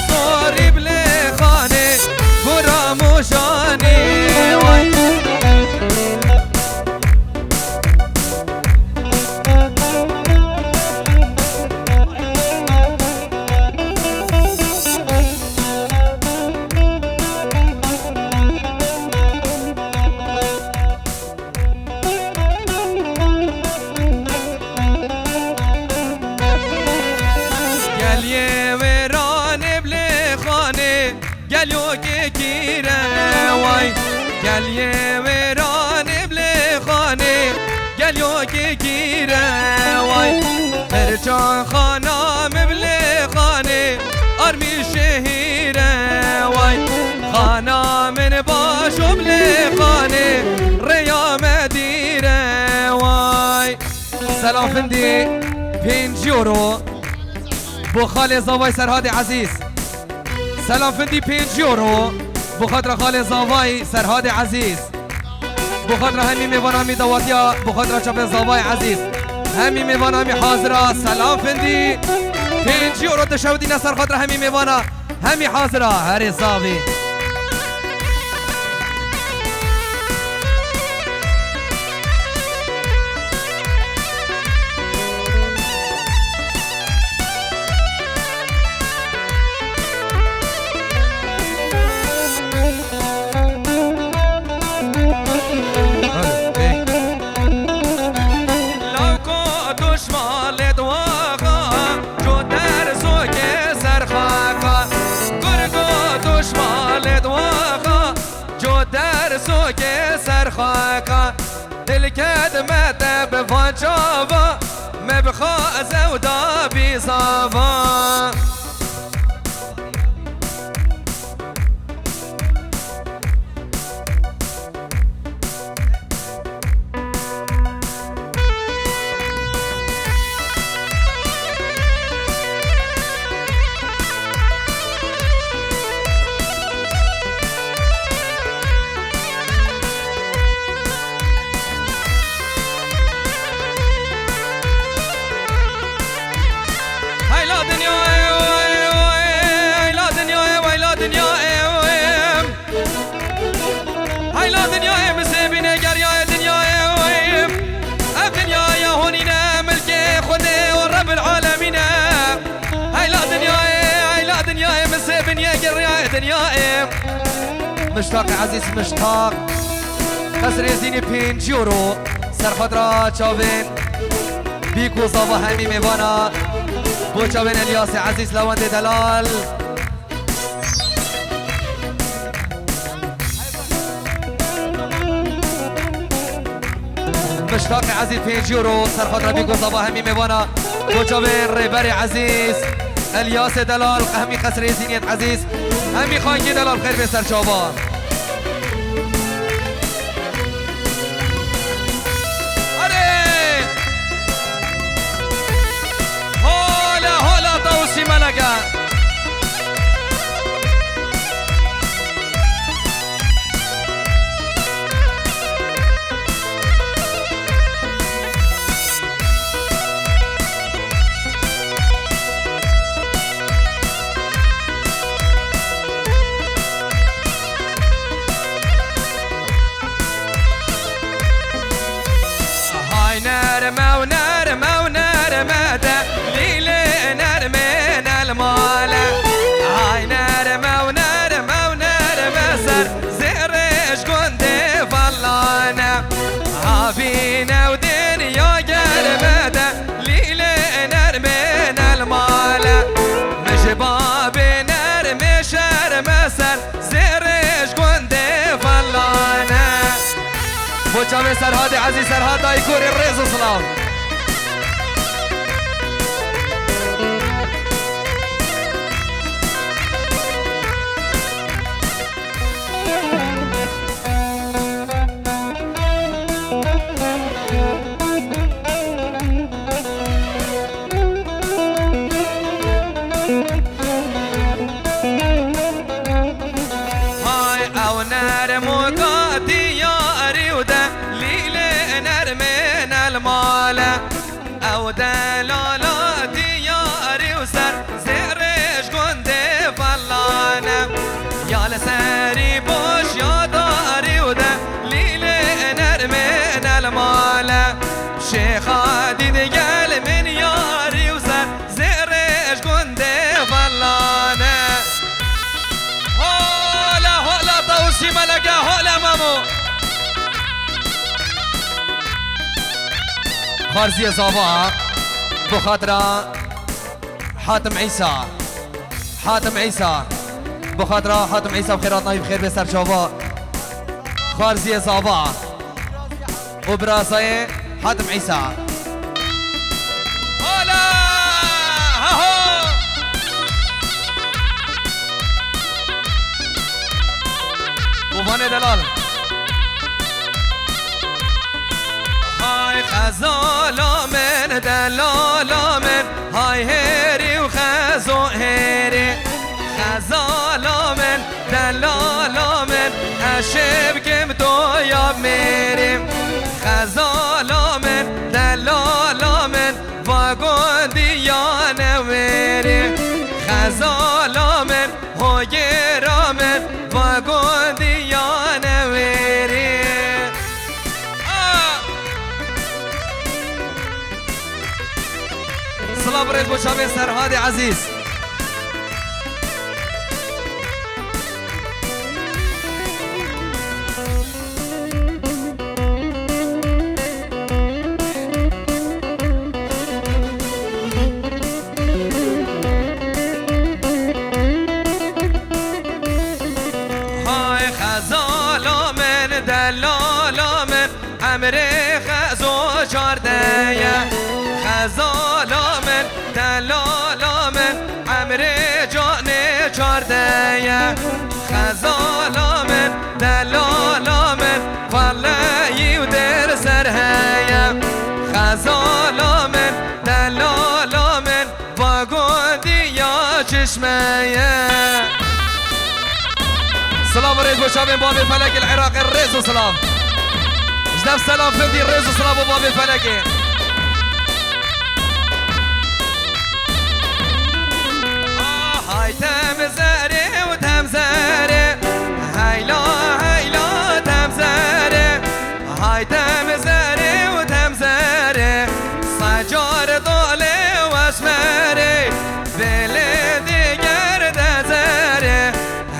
صوری بله خانه گرام و شانه گلیو که گیره وای گلیه ویران بله خانه گلیو که گیره وای مرجان خانم بله خانه آرمی شهیره وای خانم باش بله خانه ریا مدیره وای سلام فندی 5 یورو بو خال زاوای سرهاد عزیز سلام فندی 5 یورو بخاطر خال زاوای سرهاد عزیز بخاطر همین میوان همی دواتیا بخاطر چاپ زاوای عزیز همین میوان همی حاضره سلام فندی 5 یورو تشودی نصر خاطر همین میوان همی حاضره هری زاوی سوكي سرخاكا الكدمة بفجابا مبخا زودا بصافا مشتاق عزیز مشتاق قصر زینی 5 یورو سرخدرا چاوین بیکو زاوا همی میوانا بو چاوین الیاس عزیز لوند دلال مشتاق عزیز 5 یورو سرخدرا بیکو زاوا همی میوانا بو چاوین ریبری عزیز الیاس دلال همی قصر زینیت عزیز همی خانگی دلال خیر به سر چاوان ملقا هاي نرمى ونرمى ونرمى ليلي نرمين المالا هاي نرمى ونرمى ونرمى سر زرش قندي فلانا عافينا ودنيا قربدا ليلي نرمين المالا مجبابي نرمي شرمى سر زرش قندي فلانا بوچاوي سرهاد عزيز سرهاد يكون الرئيس سلام او دلالاتي ياري وسر زرش قندي فلا مال سری باش یاداری و دلیل نرمین المال شیخا دید گل من یاری و زر زیرش گنده فلانه هولا هولا طوشی ملکه هولا مامو خارزی زابا بخاطر حاتم عيسى حاتم عيسى بخاطر حاتم عيسى بخيرات نايب خير بسر شوفا خارزي زابا وبراسي حاتم عيسى هلا هاهو وفاني دلال هاي خزالا من دلالا من هاي هيري وخزو هيري خزالا من دلالا من اشب كمتو يا ميري خزالا من دلالا من واقون ديانا ويري خزالا من هويرا من واقون ديانا ويري سلام ريد بوشامي سرهادي عزيز هاي خزالا من دلالا من عمري خزو جاردية خزالا من دلالا من عمري جاني جاردية خزالا من دلالا من والله ودير سرهية خزالا من دلالا من واقودي يا چشمية سلام ريز بوشابين بابي الفلكي العراقي الريز وسلام جنب سلام فردي الريز وسلام وبابي الفلكي هاي تمزاري وتمزاري هايلا هايلا تمزاري هاي تمزاري وتمزاري صجار طولي واسمري بلدي قرد زاري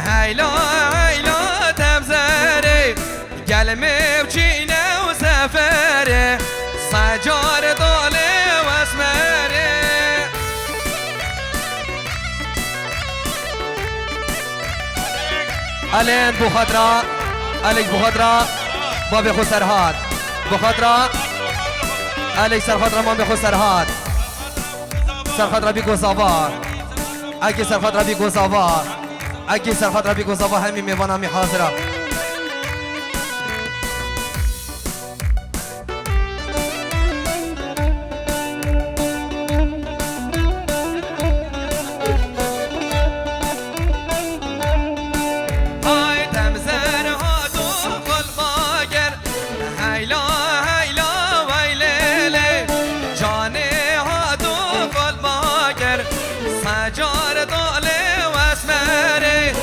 هايلا هايلا تمزاري قلمي وجينا وسفري صجار طولي واسمري الين بخاطرة اليك بخاطرة بابي خو سرهاد بخاطرة اليك سرخاطرة مامي خو سرهاد سرخاطرة بيكو صافا اكي سرخاطرة بيكو صافا اكي سرخاطرة بيكو صافا همي ميوانا مي حاضرة جار طالي واسمري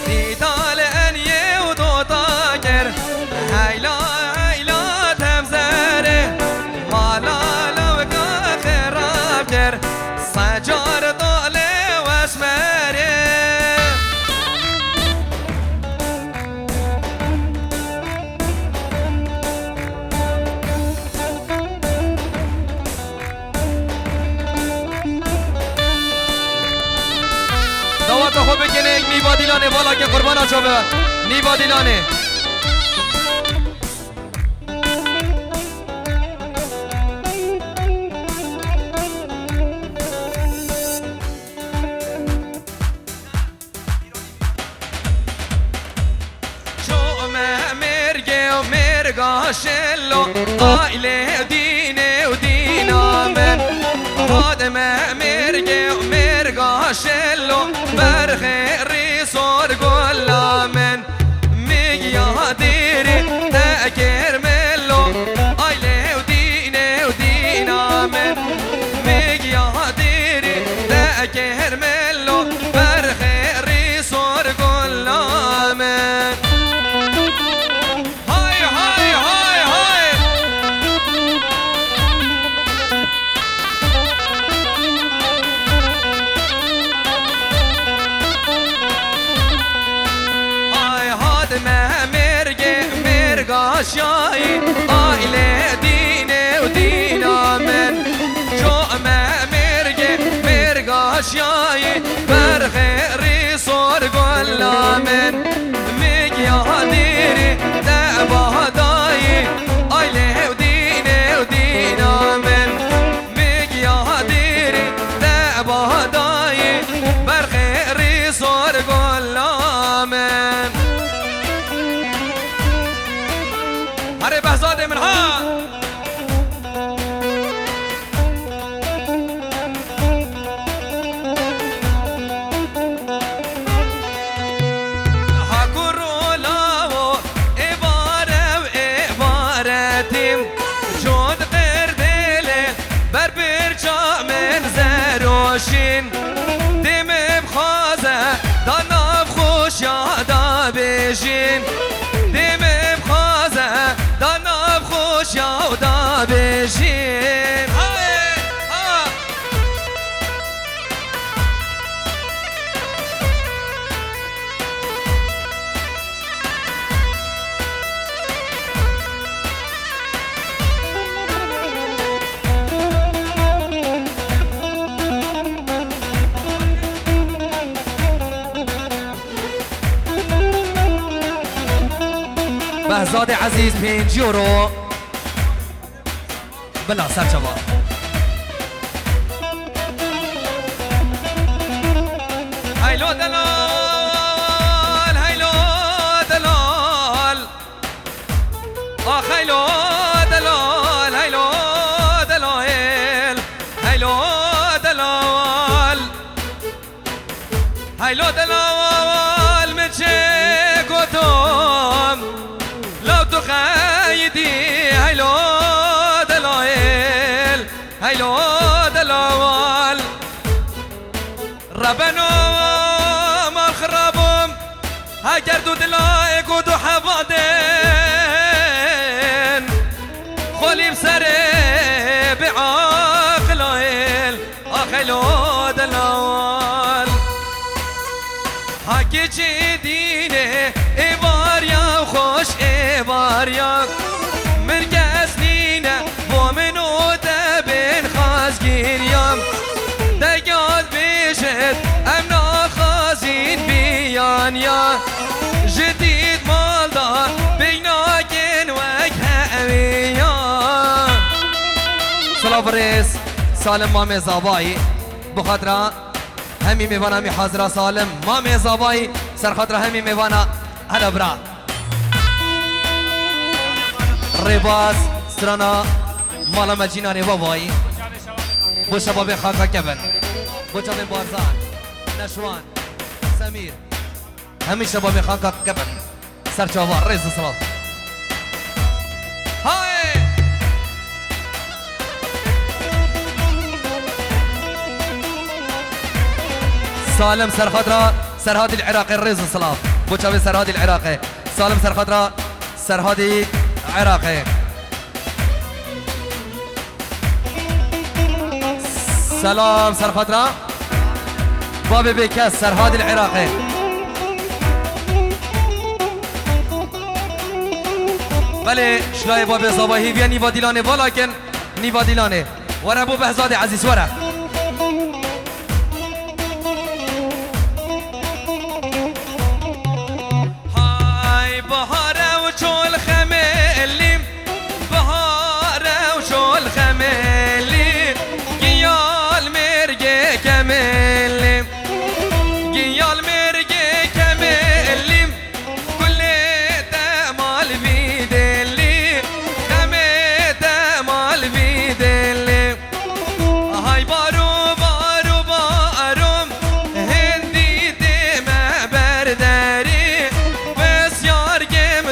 دي طالي اني ودو طاقر هايلا هايلا تمزري مالا لو كاخر ابجر سجار طالي واسمري دوات خوب بکنه نیوا دیلانه والا که قربان آشابه نیوا دیلانه شلو قائله ديني ودينا من هذا ما مرقي ومرقا شلو برخي ريصور قولا من ميقيا ديري تأكير ملو قائله وديني ودينا من ميقيا ديري تأكير ملو برخي ريصور قولا مرگاشایی آیله دینه و دینا من جامع مرگاشایی برخیری سرگلا من میگی دیری دبادایی آیله و دینا من میگی دیری دبادایی برخیری سرگلا من هره بهزاد منها دم بخوازه دانم خوش یادا بشین دم بخوازه دانم خوش یادا بشین بهزاد عزیز 5 یورو بلا سر شباب هیلو دلال هیلو دلال آخ هیلو دلال هیلو دلال هیلو دلال هیلو دلال من چه گفتم لو تخيدي هيلو دلال هيلو دلال ربنا ما خربهم هاجردوا دلايك ودو حفادين خولي بسري بعقلين هيلو دلال هاكي جديني إباريا خوش إباريا مرقى سنينة مؤمن ودبن خازقيريا دقات بيشت أمنا خازين بيانيا جديد مالدا بيناكن وجه أميا سلام رئيس سالم مامي زاباي بخاطرة همي ميوانا مي حاضرة سالم مامي زاباي سر خاطرة همي ميوانا هلا برا ريباز سرانا مالا مجيناني باباي بو شباب خاكا كبن بو جامن بارزان نشوان سمير همي شباب خاكا كبن سر شوار رئيس الصلاة هاي سالم سر خاطرة سرهادي العراقي الرئيس الصلاة بو شباب سرهادي العراقي سالم سر خاطرة سرهادي عراقي سلام سر خاطرة بابي بيكاس سرهادي العراقي بله شلاي بابي صباحي بيا نيفا ديلاني ولكن نيفا ديلاني ورا ابو بهزادي عزيز ورا هاي بهارة وشول خميلي بهارة وشول خميلي قيال مرقي كميلي قيال مرقي كميلي كل مال بيدلي خميت مال بيدلي هاي بارو بارو بارو هندي دم برداري بس يار جم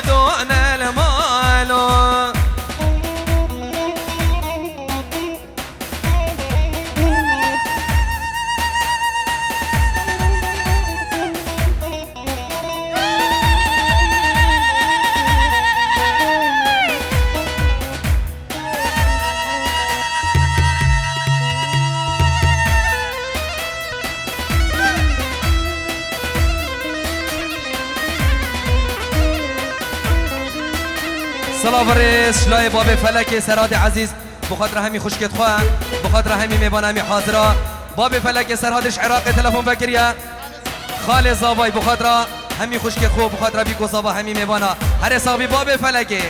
صلاة الرئيس شلای باب فلک سراد عزیز بخاطر همی خوشکت خواه بخاطر همی میبان همی حاضره باب فلک سرادش عراق تلفن بکریه خال زابای بخاطر همی خوشکت خواه بخاطر بیکو زابا همی میبانه هر حسابی باب فلکه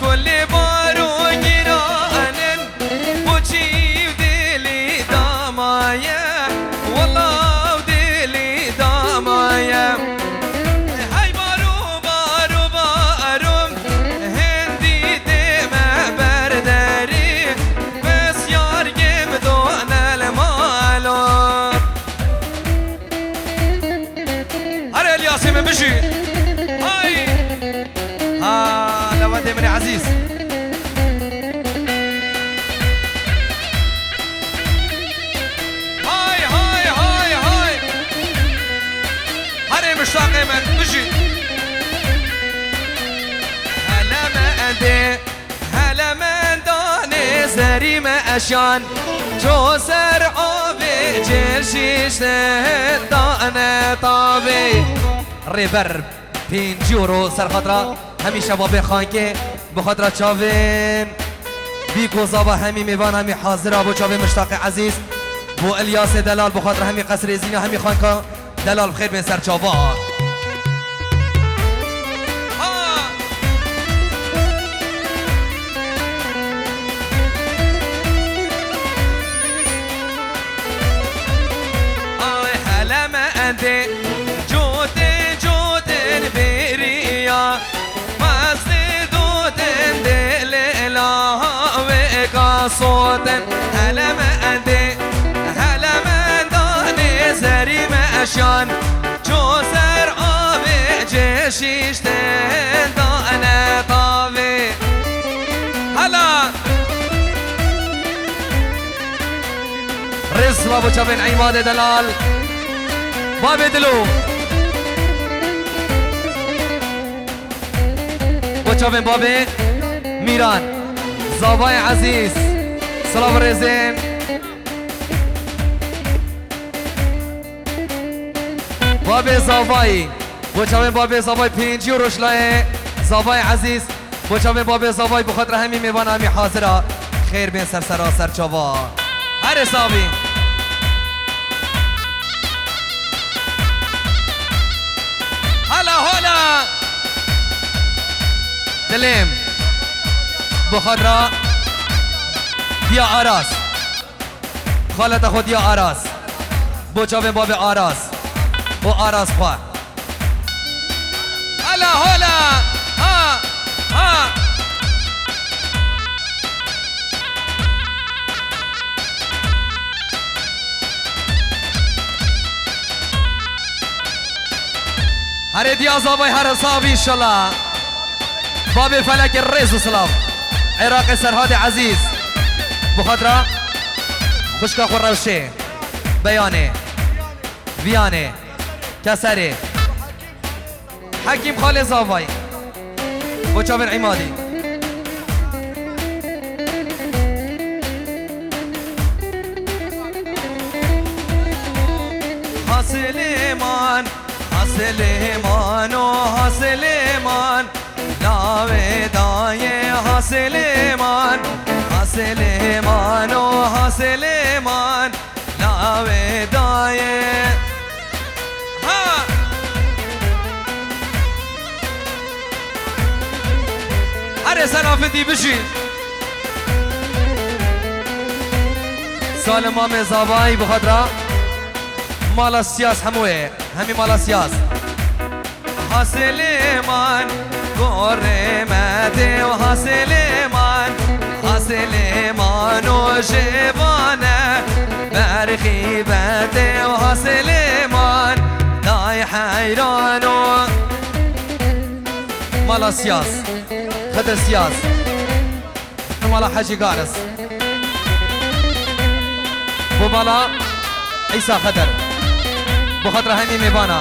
كل بارو جيرانن وجيب دلي دمايا والله ودلي دمايا هاي بارو بارو بارو هندي دمه برداري بس يارجم دون المالو هري الياسي من بشي لودي من عزيز هاي هاي هاي هاي هري مشتاق من بجي هلا ما أدي هلا من داني زري ما أشان جو سرعوبي جرشيش داني طابي ريفرب 5 يورو سر خاطره همیشه بابه خانکه بخاطر چاوین بیکو زابا همی میوان همی حاضر ابو چاوین مشتاق عزیز بو الیاس دلال بخاطر همی قصر زینا همی خانکا دلال بخیر بین سر چاوا آی هلا ما انده صوت هلا ما أدي هلا ما داني زري ما أشان جوزر آبي جيشيش دانا طابي هلا رز بابو شابين عماد دلال بابي دلو وشابين بابي ميران زابای عزیز سلام رزین باب زابای بچاوین باب زابای 5 یورو شلای زابای عزیز بچاوین باب زابای بخاطر همی میوان همی حاضره خیر بین سر سراسر چاوا هر حسابی هلا هلا دلیم بخاطر دیا آراس خالت خود دیا آراس بچاوین باب آراس و آراس خواه هلا هلا ها ها هر دیا زابای هر صابی انشالله باب فلک الرز و سلام عراق سرهاد عزیز بخاطر خوشکا خور روشه بیانه ویانه کسره حکیم خال زاوای و چاور عمادی حسلیمان حسلیمان و حسلیمان ناوه دای حسلیمان حسلیمان و حسلیمان ناوه دای ها هر سلافتی بشین سال مام زابایی بخاطر مال سیاس هموه همی مال سیاس حسلیمان قرمته و حسلیمان حسلیمان و جبانه برخیبته و حسلیمان دای حیران و مال سیاس خد سیاس مال حجی قارس بالا عیسی خطر بخاطر همین میبانا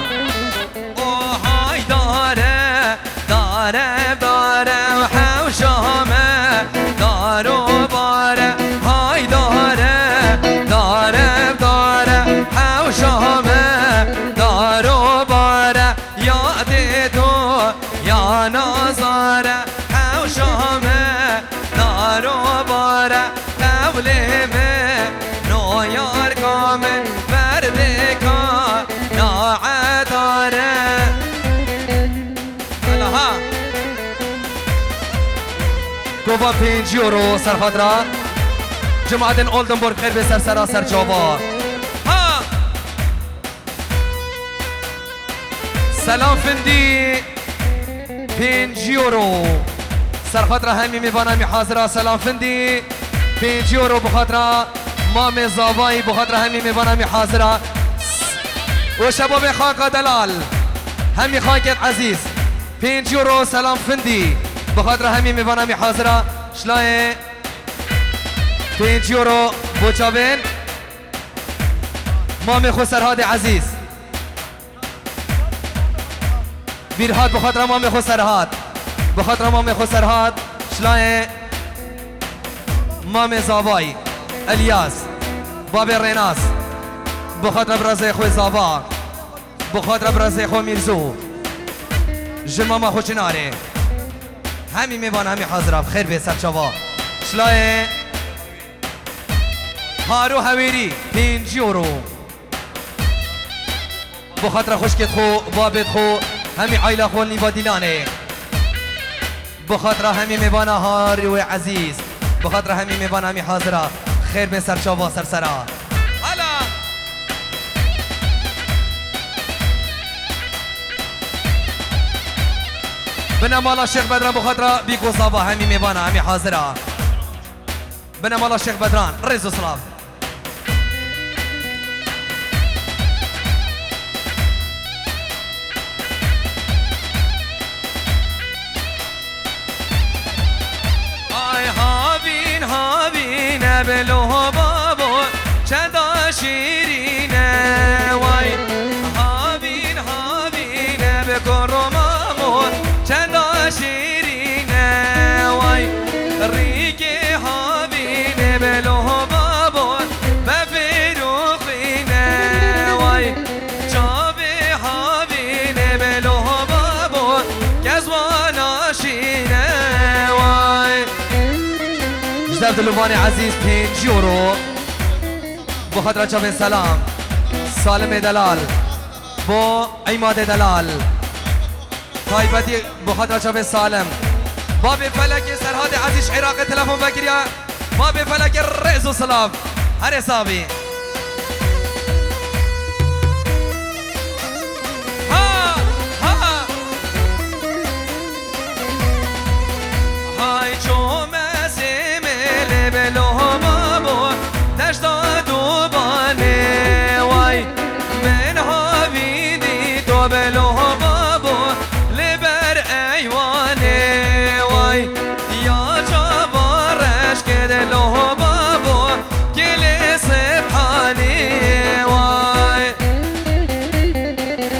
های داره داره داره و حوشامه دارو باره های داره داره داره حوشامه دارو باره یاد تو یا نازاره حوشامه دارو باره قولمه نو یار کامه برده کار ناعداره گوبا 5 یورو سرخادرا جماعت اولدنبورگ خیر به سراسر جاوا ها سلام فندی 5 یورو سرخادرا همی میبانم حاضرا سلام فندی 5 یورو بخاطر مام زاوایی بخاطر همی میبانم حاضرا و شباب خاک دلال همی خاک عزیز 5 یورو سلام فندی بخاطر همین میوانم حاضره شلای 5 یورو بوچاوین مام خسرهاد عزیز بیرهاد بخاطر مام خسرهاد بخاطر مام خسرهاد شلای مام زاوای الیاس باب ریناس بخاطر برازه خوی زاوا بخاطر برازه خوی میرزو جماما خوشناره همین میوان همین حاضرم خیر به سرچاوا شلای هارو هویری 5 یورو بخاطر خوشکت خو بابت خو همین عایله خو نیوا دیلانه بخاطر همین میوان هارو عزیز بخاطر همین میوان همین حاضرم خیر به سرچاوا سرسرا حالا بنام الله شیخ بدران بخاطر بیکو صابا همی میبانه همی حاضره بنام الله شیخ بدران رئیس السلام آی هابین هابین بلوه بابو چدا شیرینه وای هابین هابین بکرو مامو چدا شیرینه وای ریگی هابین بلوه بابو بفروخینه وای چابی هابین بلوه بابو گزوانا شینه وای جدب دلوان عزیز 5 یورو بخاطر چابی سلام سالم دلال با عماد دلال طایبتی بخاطر چابه سالم باب فلک سرحاد عزیز عراق تلفون بگیریا باب فلک رئیس السلام هر حسابی ها ها های چومه سیمل بلوه بابو تشتا دوبانه وای من ها بیدی تو بلوه بابو له بابو كل سبحاني واي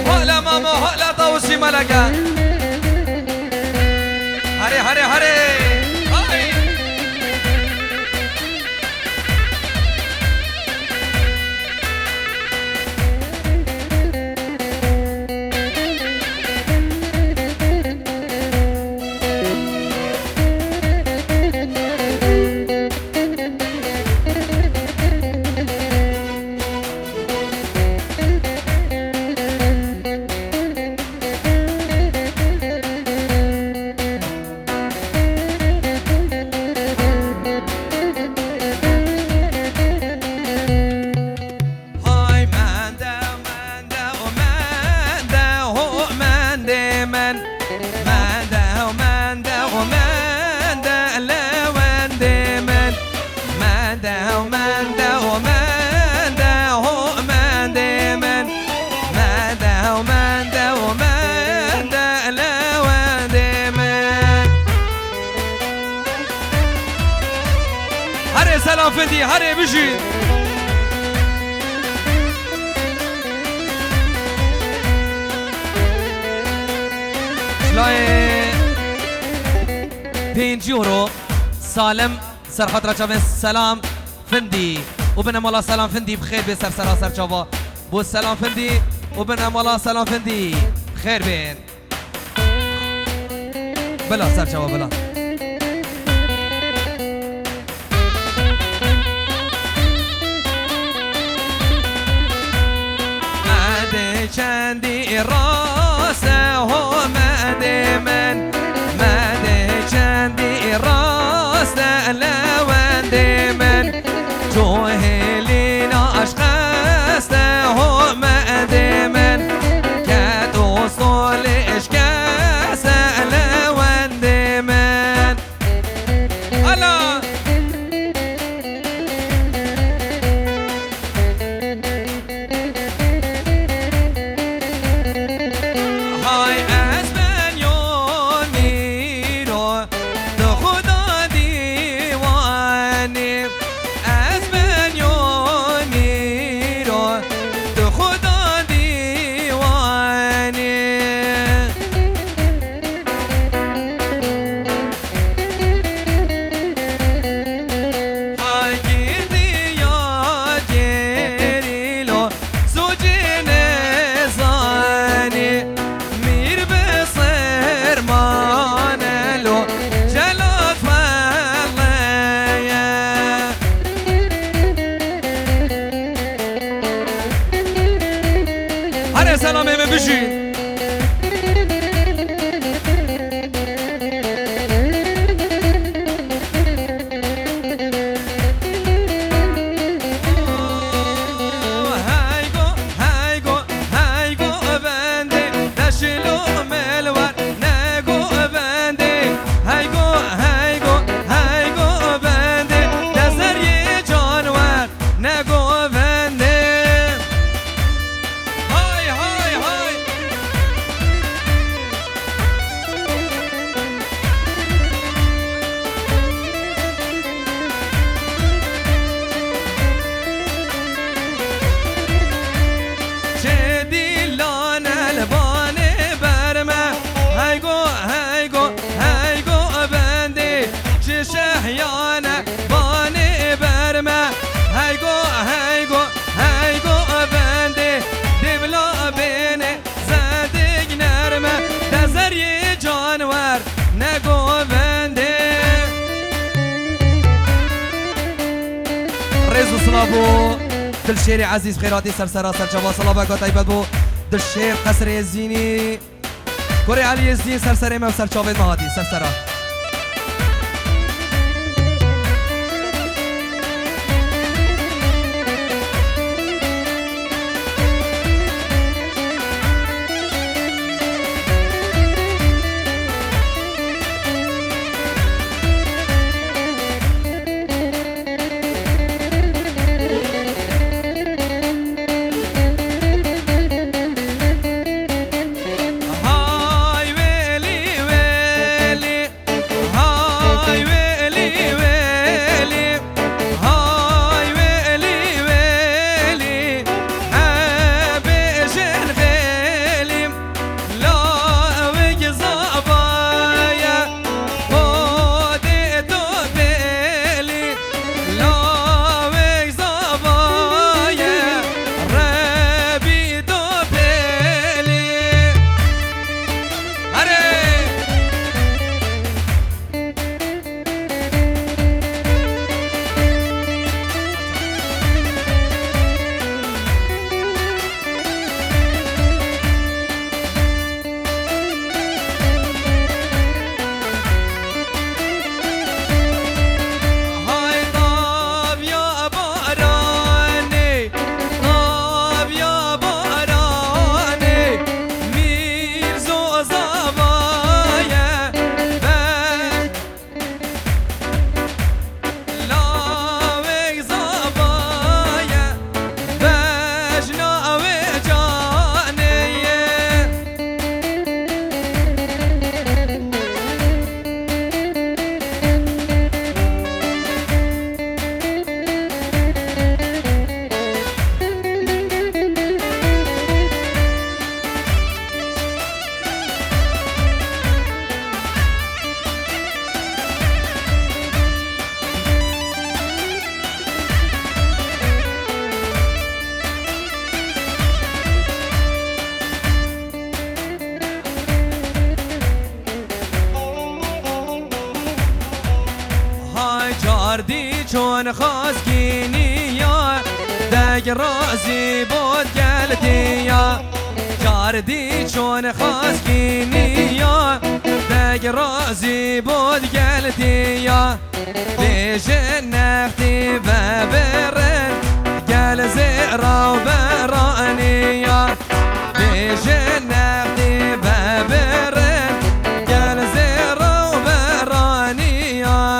هلا ماما هلا طوشي ملكا هري هري هري هاي سلام فندي هري بجي اشلای 5 یورو سالم سرخط رجب سلام فندي وبنا مالا سلام فندي بخير بين سر سرچاوا بو سلام فندي وبنا مالا سلام فندي بخير بين بلا سرچاوا بلا مادي چندی راسه هو مادي من مادي چندی راسه لوندي من جوهلين اشخاصه هو مادي من كاتو صول اشكاسه لوندي من الله سلامه ببشید ريزو صلابو دل شيري عزيز خيراتي سرسرا سرجوا صلابا قطيبت بو دل شير قصر يزيني كوري علي يزين سرسري ما سرچاويد مهاتي سرسرا چون خواستگینی یا دگ رازی بود گلتی یا جاردی چون خواستگینی یا دگ رازی بود گلتی یا بیشه نختی و برن گل زیرا و برانی یا بیشه نختی و برن گل زیرا و برانی یا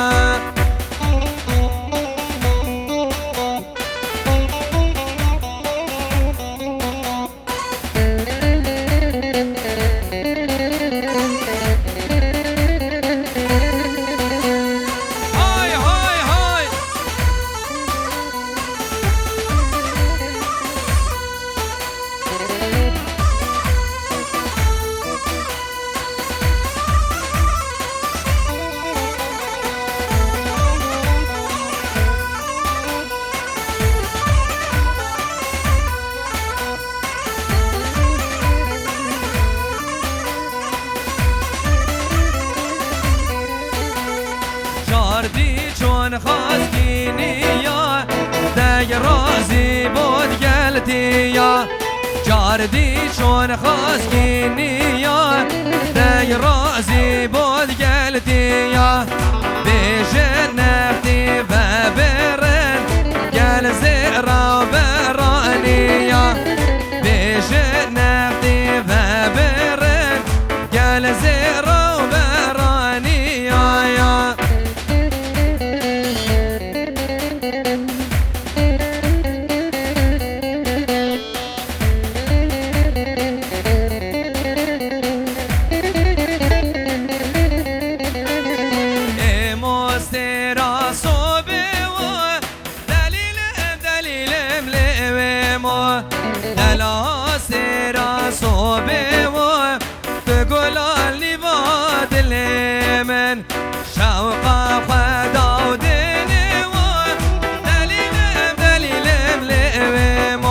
جاردی چون خواستگینی یا دگ رازی بود گلتی یا جاردی چون خواستگینی یا دگ رازی بود گلتی یا بیشه نختی و برن گل زیرا برانی یا بیشه نختی و برن گل زیرا برانی یا صوبه و تقول لي بعد من شوق خدا وديني و دليل ملئم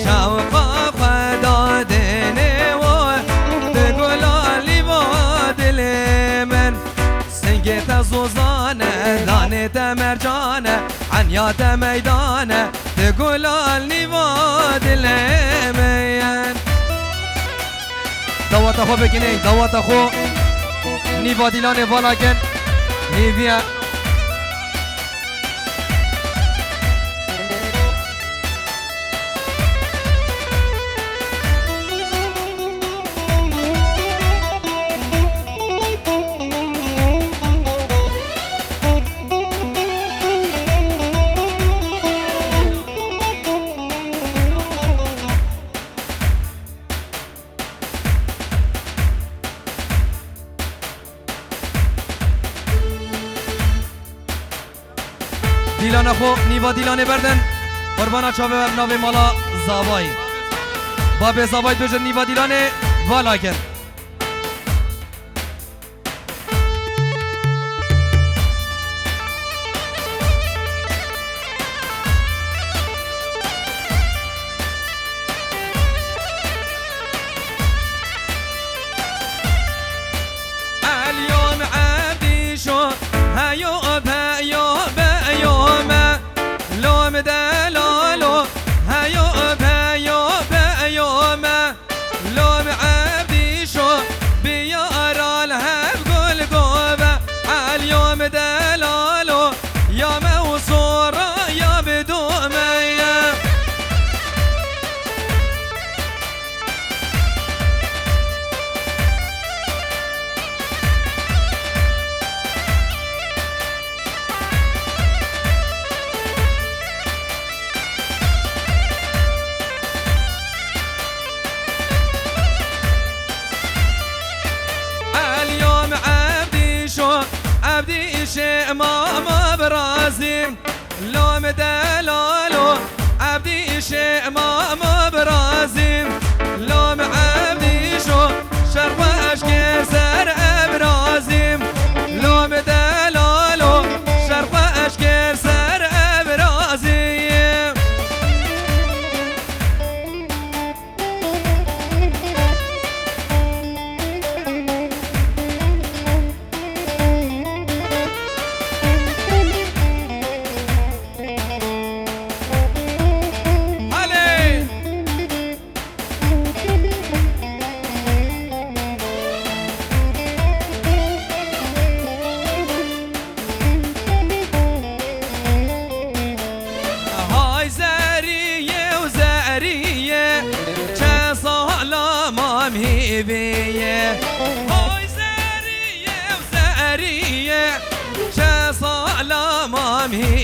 شوق خدا ديني و تقول لي بعد من سنجت زوزانه دانت مرجانه عنيات ميدانه تقول لي بعد من دوات خو بکنه دوات خو نیوا دیلان والا کن نیویا دیلان خو نیوا دیلان بردن قربانا چاوه ناوی مالا زابای باب زابای دوجه نیوا دیلان والا کن اليوم عبدي شو هيوب لوم دلالو هيوب لوم عبدي شو بيار الهب قول قوبة اليوم دلالو يا موصورة يا بدومة عبدي شيء ما برازيم لوم دلالو عبدي شيء ما برازيم لوم عبدي شو شرفش كسر ابرازيم لوم دلالو شرفش كسر ابرازيم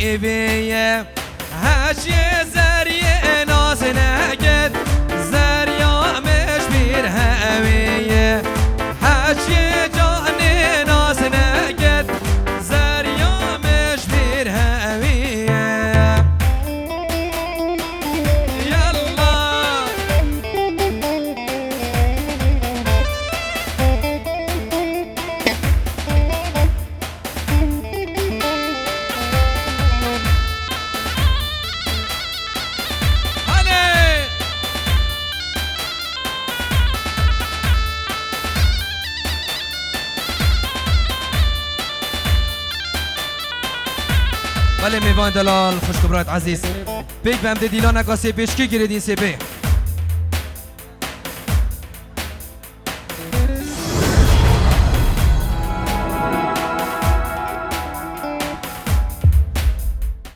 حبیبیه هشی زریه ناز نگد زریامش بیر همیه هشی جان ناز نگد زریامش بیر همیه بله میوان دلال خوشگبرات عزیز بیگ بهم دیلان اگه سه پیشکی گیردین سه